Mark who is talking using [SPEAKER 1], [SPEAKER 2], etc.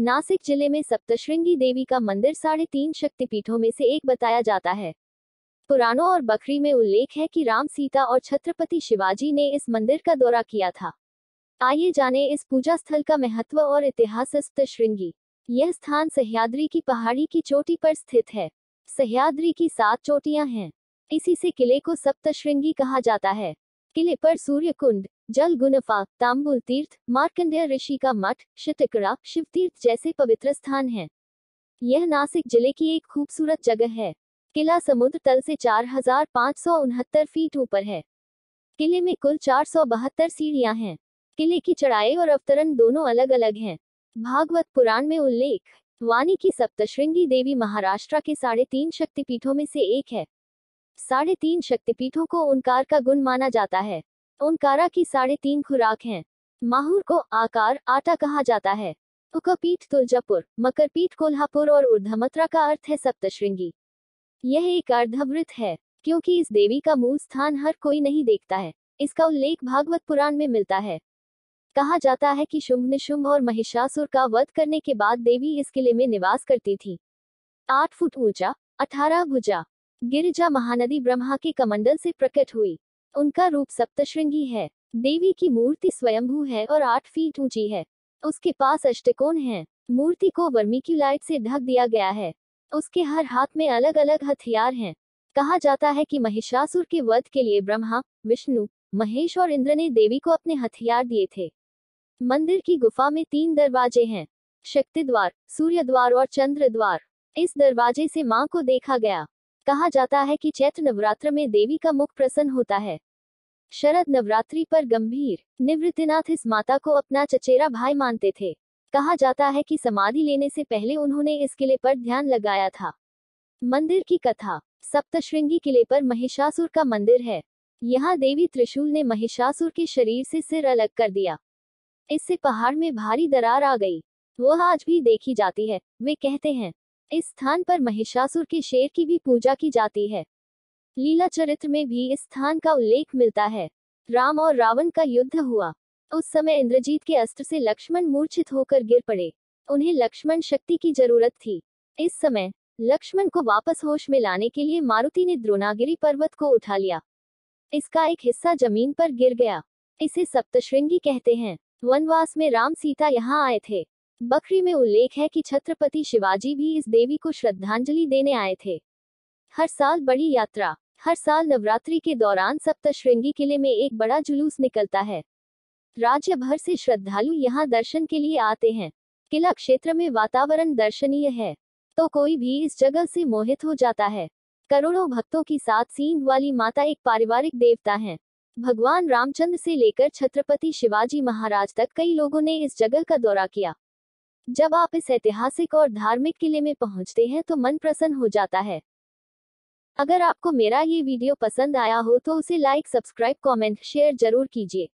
[SPEAKER 1] नासिक जिले में सप्तशृंगी देवी का मंदिर 3.5 शक्तिपीठों में से एक बताया जाता है। पुराणों और बखरी में उल्लेख है कि राम, सीता और छत्रपति शिवाजी ने इस मंदिर का दौरा किया था। आइए जाने इस पूजा स्थल का महत्व और इतिहास। सप्तशृंगी यह स्थान सह्याद्री की पहाड़ी की चोटी पर स्थित है। सह्याद्री की 7 चोटियां हैं। इसी से किले को सप्तशृंगी कहा जाता है। किले पर सूर्य कुंड, जल गुनफा, तांबुल तीर्थ, मार्कंडेय ऋषि का मठ, शितिकड़ा, शिव तीर्थ जैसे पवित्र स्थान हैं। यह नासिक जिले की एक खूबसूरत जगह है। किला समुद्र तल से 4569 फीट ऊपर है। किले में कुल 472 सीढ़ियां हैं। किले की चढ़ाई और अवतरण दोनों अलग अलग हैं। भागवत पुराण में उल्लेख वाणी की सप्तशृंगी देवी महाराष्ट्र के 3.5 शक्तिपीठों में से एक है। 3.5 शक्तिपीठों को ओंकार का गुण माना जाता है। ओंकारा की 3.5 खुराक हैं। माहुर को आकार, आटा कहा जाता है। उकपीठ तुलजापुर, मकरपीठ कोल्हापुर और ऊर्ध्वमत्रा का अर्थ है सप्तशृंगी। यह एक अर्धवृत्त है, क्योंकि इस देवी का मूल स्थान हर कोई नहीं देखता है। इसका उल्लेख भागवत पुराण में मिलता है। कहा जाता है कि शुंभ निशुंभ और महिषासुर का वध करने के बाद देवी इस किले में निवास करती थी। 8 फुट ऊंचा, 18 भुजा गिरिजा महानदी ब्रह्मा के कमंडल से प्रकट हुई। उनका रूप सप्तशृंगी है। देवी की मूर्ति स्वयंभू है और 8 फीट ऊंची है। उसके पास अष्टकोण है। मूर्ति को वर्मिक्यूलाइट से ढक दिया गया है। उसके हर हाथ में अलग अलग हथियार हैं। कहा जाता है कि महिषासुर के वध के लिए ब्रह्मा, विष्णु, महेश और इंद्र ने देवी को अपने हथियार दिए थे। मंदिर की गुफा में 3 दरवाजे हैं, शक्ति द्वार, सूर्य द्वार और चंद्र द्वार। इस दरवाजे से मां को देखा गया। कहा जाता है कि चैत्र नवरात्र में देवी का मुख प्रसन्न होता है। शरद नवरात्रि पर गंभीर निवृत्तिनाथ इस माता को अपना चचेरा भाई मानते थे। कहा जाता है कि समाधि लेने से पहले उन्होंने इस किले पर ध्यान लगाया था। मंदिर की कथा सप्तशृंगी किले पर महिषासुर का मंदिर है। यहाँ देवी त्रिशूल ने महिषासुर के शरीर से सिर अलग कर दिया। इससे पहाड़ में भारी दरार आ गई। वह आज भी देखी जाती है। वे कहते हैं इस स्थान पर महिषासुर के शेर की भी पूजा की जाती है। लीला चरित्र में भी इस स्थान का उल्लेख मिलता है। राम और रावण का युद्ध हुआ। उस समय इंद्रजीत के अस्त्र से लक्ष्मण मूर्छित होकर गिर पड़े। उन्हें लक्ष्मण शक्ति की जरूरत थी। इस समय लक्ष्मण को वापस होश में लाने के लिए मारुति ने द्रोणागिरी पर्वत को उठा लिया। इसका एक हिस्सा जमीन पर गिर गया। इसे सप्तशृंगी कहते हैं। वनवास में राम सीता यहाँ आए थे। बखरी में उल्लेख है कि छत्रपति शिवाजी भी इस देवी को श्रद्धांजलि देने आए थे। हर साल बड़ी यात्रा। हर साल नवरात्रि के दौरान सप्तशृंगी किले में एक बड़ा जुलूस निकलता है। राज्य भर से श्रद्धालु यहाँ दर्शन के लिए आते हैं। किला क्षेत्र में वातावरण दर्शनीय है, तो कोई भी इस जगह से मोहित हो जाता है। करोड़ों भक्तों की 7 सींग वाली माता एक पारिवारिक देवता है। भगवान रामचंद्र से लेकर छत्रपति शिवाजी महाराज तक कई लोगों ने इस जगह का दौरा किया। जब आप इस ऐतिहासिक और धार्मिक किले में पहुंचते हैं तो मन प्रसन्न हो जाता है। अगर आपको मेरा ये वीडियो पसंद आया हो तो उसे लाइक, सब्सक्राइब, कमेंट, शेयर जरूर कीजिए।